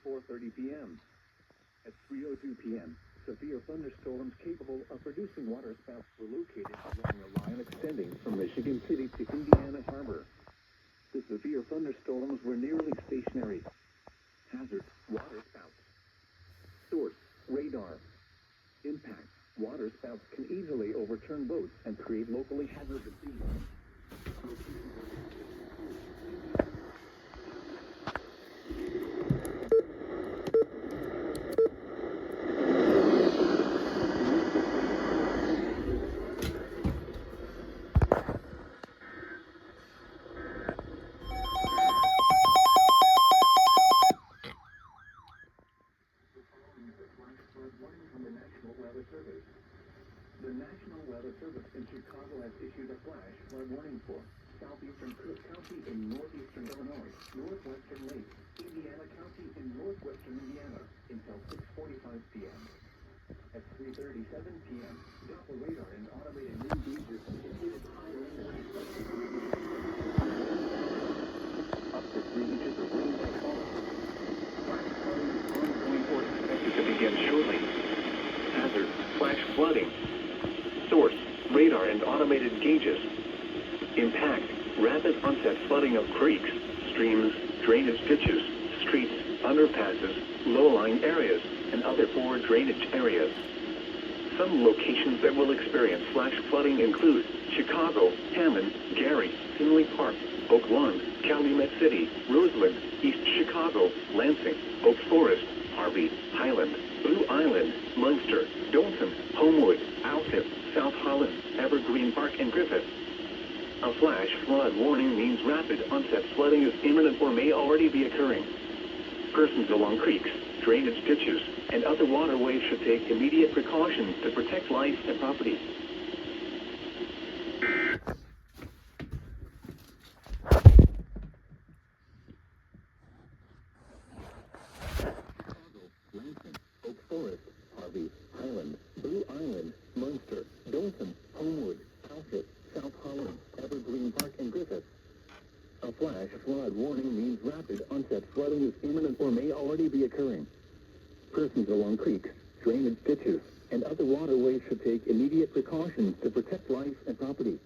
4:30 p.m. At 3:02 p.m., severe thunderstorms capable of producing waterspouts were located along a line extending from Michigan City to Indiana Harbor. The severe thunderstorms were nearly stationary. Hazard: waterspouts. Source: radar. Impact: waterspouts can easily overturn boats and create locally hazardous seas. The National Weather Service in Chicago has issued a flash flood warning for southeastern Cook County in northeastern Illinois, northwestern Lake, Indiana County in northwestern Indiana until 6:45 p.m. At 3:37 p.m., Doppler radar and automated wind gauges indicated high wind expected. Up to 3 inches of rain may fall. Flash flooding is ongoing or expected to begin shortly. Hazard: flash flooding. Source: radar and automated gauges. Impact: rapid onset flooding of creeks, streams, drainage ditches, streets, underpasses, low-lying areas, and other poor drainage areas. Some locations that will experience flash flooding include Chicago, Hammond, Gary, Tinley Park, Oak Lawn, Calumet City, Roseland, East Chicago, Lansing, Oak Forest, Harvey, Highland, Blue Island, Munster, Dalton, Homewood, Alton, South Holland, Evergreen Park, and Griffith. A flash flood warning means rapid onset flooding is imminent or may already be occurring. Persons along creeks, drainage ditches, and other waterways should take immediate precautions to protect life and property. Lansing, Oak Forest, Harvey, Highland, Blue Island, Munster, Dalton, Homewood, Alton, South Holland, Evergreen Park, and Griffith. A flash flood warning means rapid onset flooding is imminent or may already be occurring. Persons along creeks, drainage ditches, and other waterways should take immediate precautions to protect life and property.